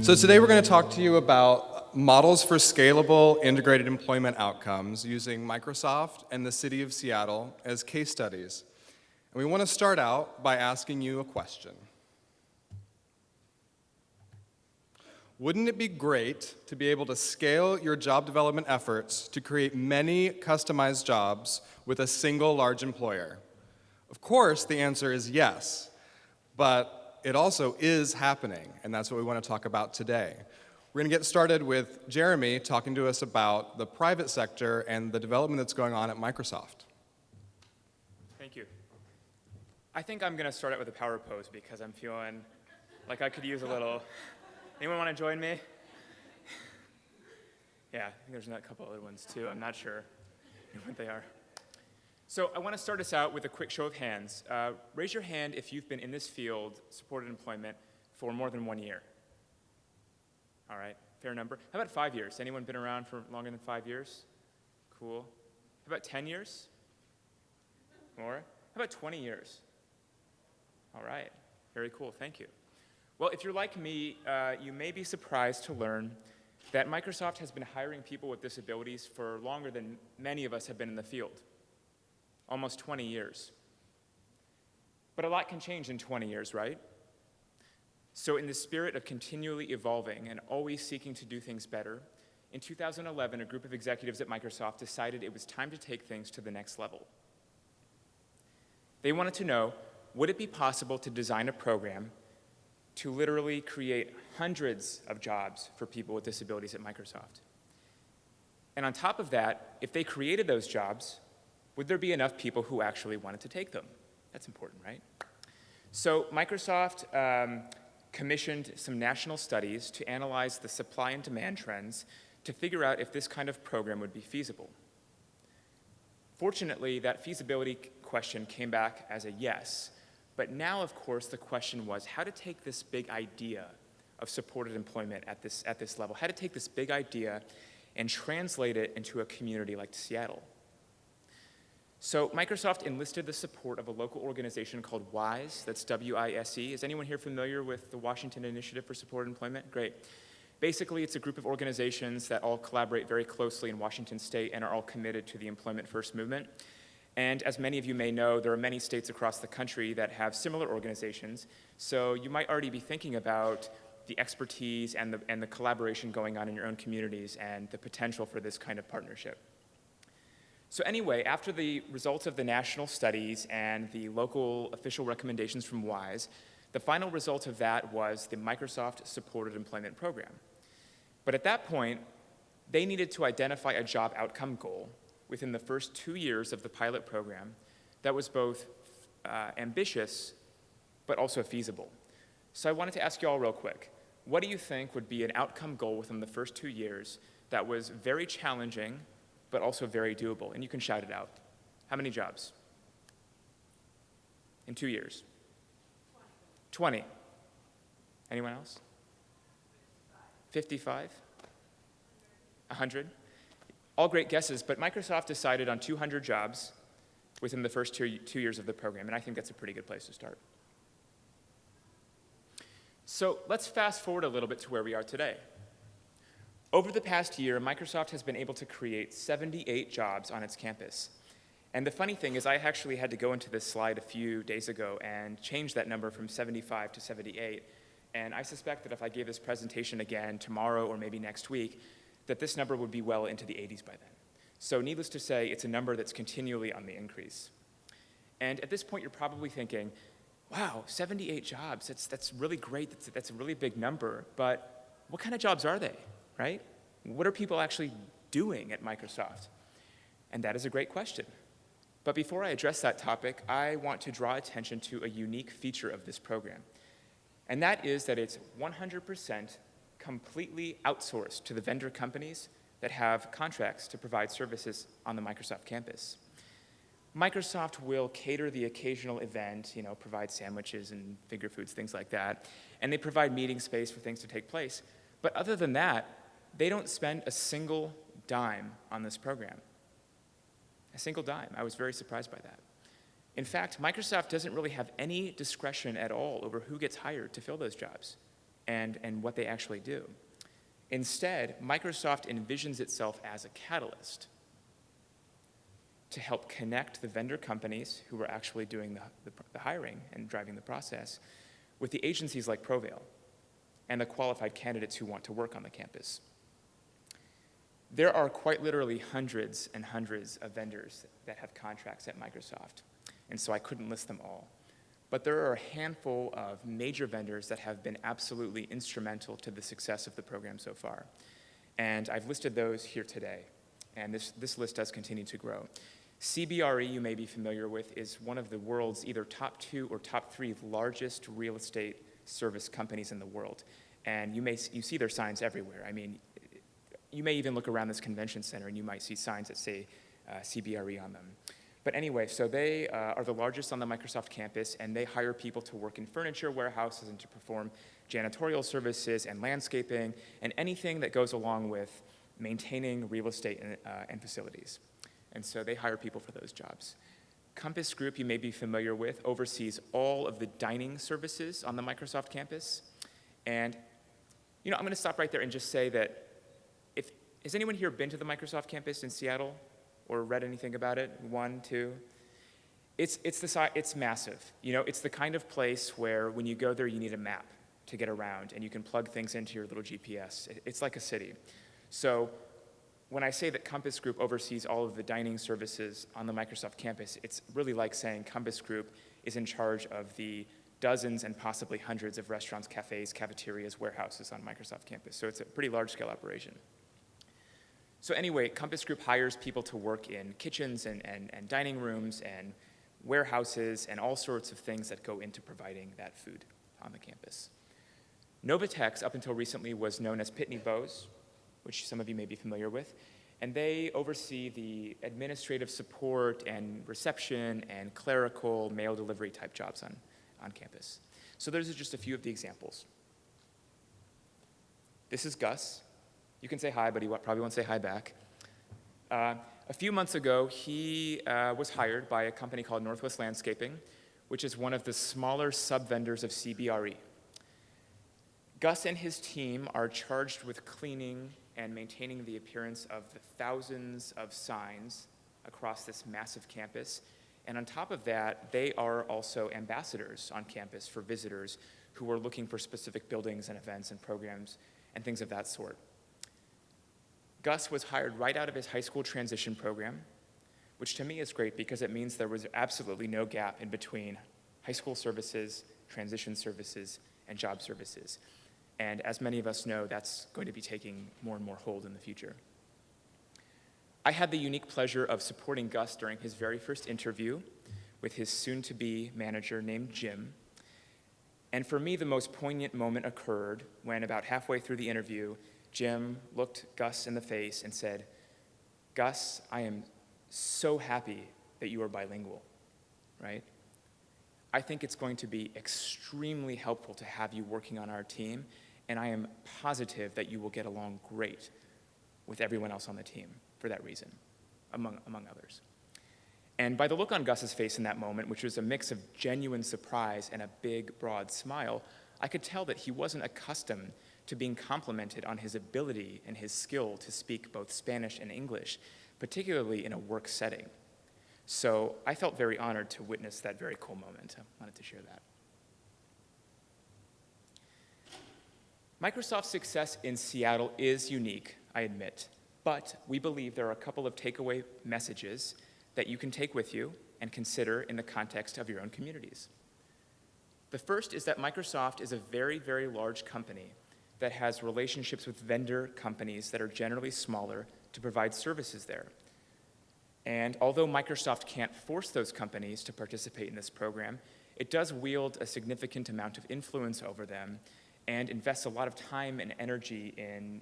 So today we're going to talk to you about models for scalable integrated employment outcomes using Microsoft and the city of Seattle as case studies. And we want to start out by asking you a question. Wouldn't it be great to be able to scale your job development efforts to create many customized jobs with a single large employer? Of course, the answer is yes, but it also is happening, and that's what we want to talk about today. We're going to get started with Jeremy talking to us about the private sector and the development that's going on at Microsoft. Thank you. I think I'm going to start out with a power pose because I'm feeling like I could use a little. Anyone want to join me? Yeah, I think there's a couple other ones too. I'm not sure what they are. So I want to start us out with a quick show of hands. Raise your hand if you've been in this field, supported employment, for more than 1 year. All right, fair number. How about 5 years? Anyone been around for longer than 5 years? Cool. How about 10 years? More? How about 20 years? All right, very cool, thank you. Well, if you're like me, you may be surprised to learn that Microsoft has been hiring people with disabilities for longer than many of us have been in the field. Almost 20 years. But a lot can change in 20 years, right? So in the spirit of continually evolving and always seeking to do things better, in 2011, a group of executives at Microsoft decided it was time to take things to the next level. They wanted to know, would it be possible to design a program to literally create hundreds of jobs for people with disabilities at Microsoft? And on top of that, if they created those jobs, would there be enough people who actually wanted to take them? That's important, right? So Microsoft commissioned some national studies to analyze the supply and demand trends to figure out if this kind of program would be feasible. Fortunately, that feasibility question came back as a yes, but now, of course, the question was how to take this big idea of supported employment at this level, how to take this big idea and translate it into a community like Seattle. So Microsoft enlisted the support of a local organization called WISE, that's W-I-S-E. Is anyone here familiar with the Washington Initiative for Supported Employment? Great. Basically, it's a group of organizations that all collaborate very closely in Washington state and are all committed to the Employment First movement. And as many of you may know, there are many states across the country that have similar organizations, so you might already be thinking about the expertise and the collaboration going on in your own communities and the potential for this kind of partnership. So anyway, after the results of the national studies and the local official recommendations from WISE, the final result of that was the Microsoft Supported Employment Program. But at that point, they needed to identify a job outcome goal within the first 2 years of the pilot program that was both ambitious but also feasible. So I wanted to ask you all real quick, what do you think would be an outcome goal within the first 2 years that was very challenging but also very doable? And you can shout it out. How many jobs? In 2 years? 20. Anyone else? 55? 100? All great guesses, but Microsoft decided on 200 jobs within the first 2 years of the program, and I think that's a pretty good place to start. So let's fast forward a little bit to where we are today. Over the past year, Microsoft has been able to create 78 jobs on its campus. And the funny thing is I actually had to go into this slide a few days ago and change that number from 75 to 78. And I suspect that if I gave this presentation again tomorrow or maybe next week, that this number would be well into the 80s by then. So needless to say, it's a number that's continually on the increase. And at this point, you're probably thinking, wow, 78 jobs, that's really great, that's a really big number, but what kind of jobs are they? Right? What are people actually doing at Microsoft? And that is a great question. But before I address that topic, I want to draw attention to a unique feature of this program. And that is that it's 100% completely outsourced to the vendor companies that have contracts to provide services on the Microsoft campus. Microsoft will cater the occasional event, provide sandwiches and finger foods, things like that, and they provide meeting space for things to take place. But other than that, they don't spend a single dime on this program. A single dime. I was very surprised by that. In fact, Microsoft doesn't really have any discretion at all over who gets hired to fill those jobs. and what they actually do. Instead, Microsoft envisions itself as a catalyst to help connect the vendor companies who are actually doing the hiring and driving the process with the agencies like ProVail and the qualified candidates who want to work on the campus. There are quite literally hundreds and hundreds of vendors that have contracts at Microsoft, and so I couldn't list them all. But there are a handful of major vendors that have been absolutely instrumental to the success of the program so far. And I've listed those here today, and this list does continue to grow. CBRE, you may be familiar with, is one of the world's either top 2 or top 3 largest real estate service companies in the world. And you see their signs everywhere. I mean, you may even look around this convention center and you might see signs that say CBRE on them. But anyway, so they are the largest on the Microsoft campus, and they hire people to work in furniture warehouses and to perform janitorial services and landscaping and anything that goes along with maintaining real estate and facilities. And so they hire people for those jobs. Compass Group, you may be familiar with, oversees all of the dining services on the Microsoft campus. And I'm going to stop right there and just say that has anyone here been to the Microsoft campus in Seattle or read anything about it? 1, 2? It's massive. It's the kind of place where when you go there, you need a map to get around, and you can plug things into your little GPS. It's like a city. So when I say that Compass Group oversees all of the dining services on the Microsoft campus, it's really like saying Compass Group is in charge of the dozens and possibly hundreds of restaurants, cafes, cafeterias, warehouses on Microsoft campus. So it's a pretty large-scale operation. So anyway, Compass Group hires people to work in kitchens and dining rooms and warehouses and all sorts of things that go into providing that food on the campus. Novatex, up until recently, was known as Pitney Bowes, which some of you may be familiar with, and they oversee the administrative support and reception and clerical mail delivery type jobs on campus. So those are just a few of the examples. This is Gus. You can say hi, but he probably won't say hi back. A few months ago, he was hired by a company called Northwest Landscaping, which is one of the smaller sub-vendors of CBRE. Gus and his team are charged with cleaning and maintaining the appearance of the thousands of signs across this massive campus. And on top of that, they are also ambassadors on campus for visitors who are looking for specific buildings and events and programs and things of that sort. Gus was hired right out of his high school transition program, which to me is great because it means there was absolutely no gap in between high school services, transition services, and job services. And as many of us know, that's going to be taking more and more hold in the future. I had the unique pleasure of supporting Gus during his very first interview with his soon-to-be manager named Jim. And for me, the most poignant moment occurred when about halfway through the interview, Jim looked Gus in the face and said, "Gus, I am so happy that you are bilingual," right? "I think it's going to be extremely helpful to have you working on our team, and I am positive that you will get along great with everyone else on the team for that reason," among others. And by the look on Gus's face in that moment, which was a mix of genuine surprise and a big, broad smile, I could tell that he wasn't accustomed to being complimented on his ability and his skill to speak both Spanish and English, particularly in a work setting. So I felt very honored to witness that very cool moment. I wanted to share that. Microsoft's success in Seattle is unique, I admit, but we believe there are a couple of takeaway messages that you can take with you and consider in the context of your own communities. The first is that Microsoft is a very, very large company that has relationships with vendor companies that are generally smaller to provide services there. And although Microsoft can't force those companies to participate in this program, it does wield a significant amount of influence over them and invests a lot of time and energy in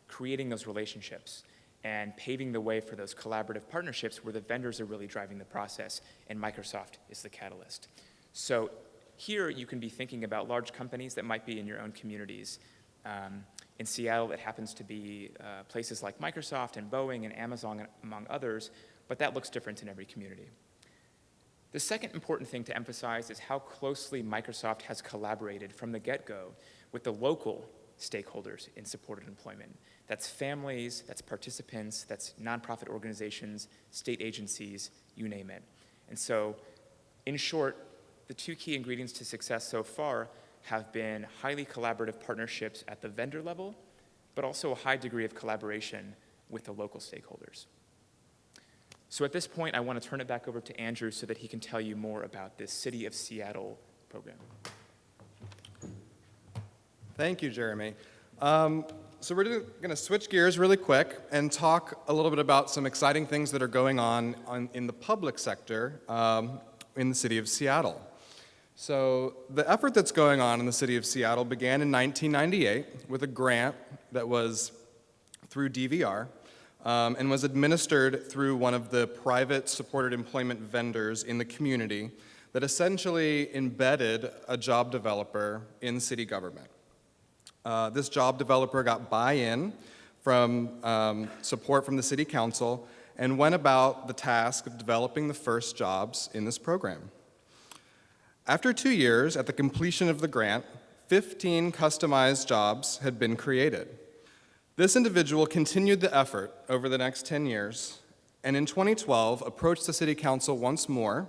creating those relationships and paving the way for those collaborative partnerships where the vendors are really driving the process and Microsoft is the catalyst. So here you can be thinking about large companies that might be in your own communities. In Seattle, it happens to be places like Microsoft and Boeing and Amazon, among others, but that looks different in every community. The second important thing to emphasize is how closely Microsoft has collaborated from the get-go with the local stakeholders in supported employment. That's families, that's participants, that's nonprofit organizations, state agencies, you name it. And so, in short, the two key ingredients to success so far have been highly collaborative partnerships at the vendor level, but also a high degree of collaboration with the local stakeholders. So at this point, I want to turn it back over to Andrew so that he can tell you more about this City of Seattle program. Thank you, Jeremy. So we're going to switch gears really quick and talk a little bit about some exciting things that are going on in the public sector in the City of Seattle. So the effort that's going on in the City of Seattle began in 1998 with a grant that was through DVR and was administered through one of the private supported employment vendors in the community that essentially embedded a job developer in city government. This job developer got buy-in from support from the city council and went about the task of developing the first jobs in this program. After 2 years, at the completion of the grant, 15 customized jobs had been created. This individual continued the effort over the next 10 years, and in 2012 approached the city council once more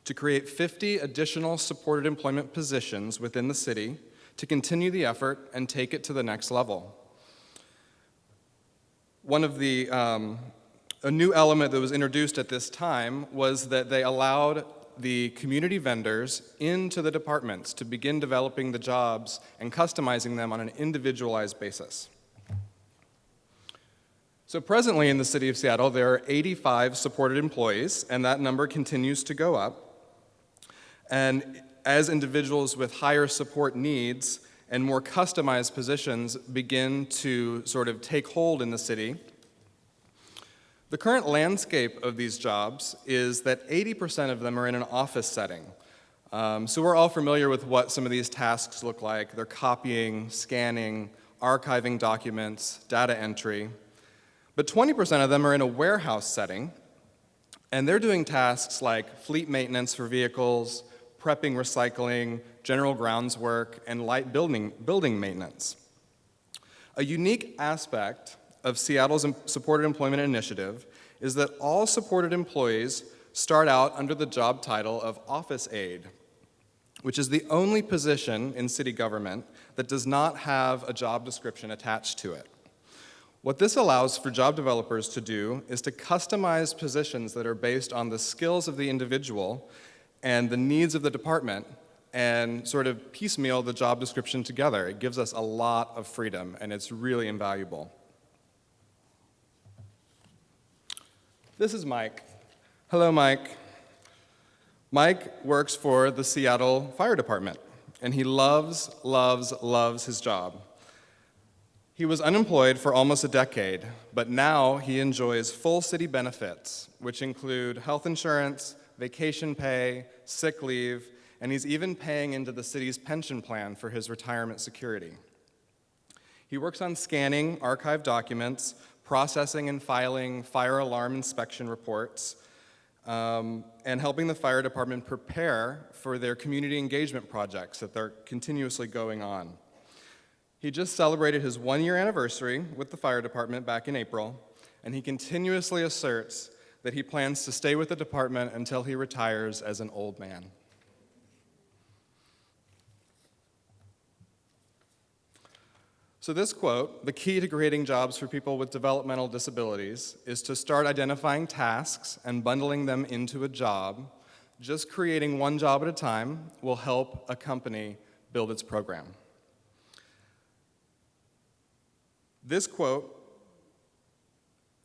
to create 50 additional supported employment positions within the city to continue the effort and take it to the next level. One of a new element that was introduced at this time was that they allowed the community vendors into the departments to begin developing the jobs and customizing them on an individualized basis. So presently in the City of Seattle, there are 85 supported employees, and that number continues to go up. And as individuals with higher support needs and more customized positions begin to sort of take hold in the city, the current landscape of these jobs is that 80% of them are in an office setting. So we're all familiar with what some of these tasks look like. They're copying, scanning, archiving documents, data entry. But 20% of them are in a warehouse setting, and they're doing tasks like fleet maintenance for vehicles, prepping recycling, general grounds work, and light building maintenance. A unique aspect of Seattle's Supported Employment Initiative is that all supported employees start out under the job title of office aide, which is the only position in city government that does not have a job description attached to it. What this allows for job developers to do is to customize positions that are based on the skills of the individual and the needs of the department and sort of piecemeal the job description together. It gives us a lot of freedom, and it's really invaluable. This is Mike. Hello, Mike. Mike works for the Seattle Fire Department, and he loves, loves, loves his job. He was unemployed for almost a decade, but now he enjoys full city benefits, which include health insurance, vacation pay, sick leave, and he's even paying into the city's pension plan for his retirement security. He works on scanning archived documents, processing and filing fire alarm inspection reports, and helping the fire department prepare for their community engagement projects that they're continuously going on. He just celebrated his 1-year anniversary with the fire department back in April, and he continuously asserts that he plans to stay with the department until he retires as an old man. So this quote, "The key to creating jobs for people with developmental disabilities is to start identifying tasks and bundling them into a job. Just creating one job at a time will help a company build its program." This quote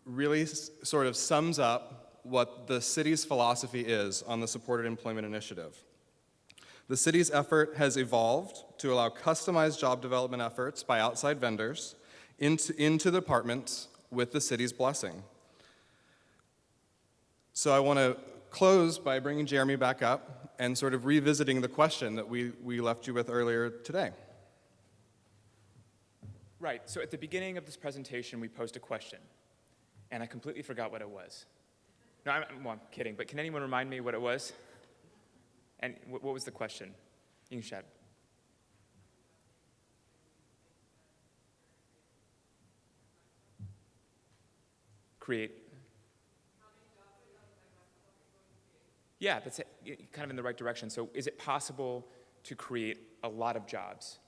really sort of sums up what the city's philosophy is on the Supported Employment Initiative. The city's effort has evolved to allow customized job development efforts by outside vendors into the departments with the city's blessing. So I want to close by bringing Jeremy back up and sort of revisiting the question that we left you with earlier today. Right, so at the beginning of this presentation, we posed a question, and I completely forgot what it was. No, I'm kidding, but can anyone remind me what it was? And what was the question? You can shout. Create. Yeah, that's it, kind of in the right direction. So is it possible to create a lot of jobs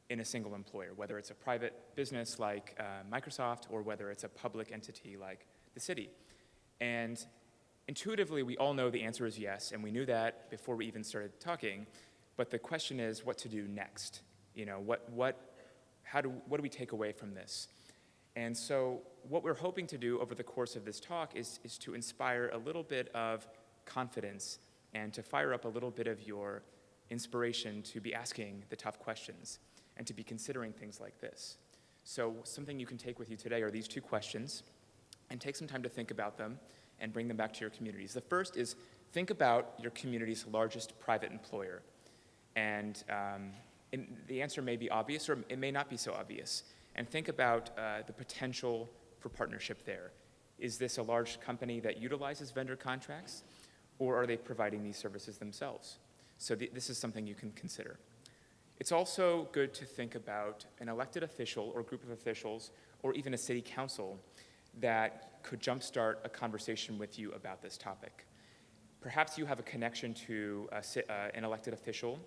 in a single employer, whether it's a private business like Microsoft or whether it's a public entity like the city? And intuitively, we all know the answer is yes, and we knew that before we even started talking. But the question is what to do next. You know, what do we take away from this? And so what we're hoping to do over the course of this talk is to inspire a little bit of confidence and to fire up a little bit of your inspiration to be asking the tough questions and to be considering things like this. So something you can take with you today are these two questions and take some time to think about them and bring them back to your communities. The first is think about your community's largest private employer. And the answer may be obvious or it may not be so obvious. And think about the potential for partnership there. Is this a large company that utilizes vendor contracts, or are they providing these services themselves? So this is something you can consider. It's also good to think about an elected official or group of officials, or even a city council that could jumpstart a conversation with you about this topic. Perhaps you have a connection to an elected official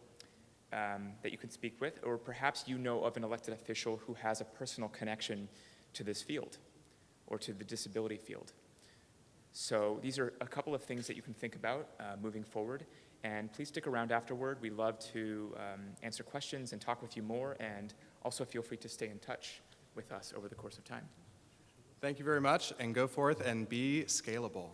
that you can speak with, or perhaps you know of an elected official who has a personal connection to this field or to the disability field. So these are a couple of things that you can think about moving forward, and please stick around afterward. We love to answer questions and talk with you more, and also feel free to stay in touch with us over the course of time. Thank you very much, and go forth and be scalable.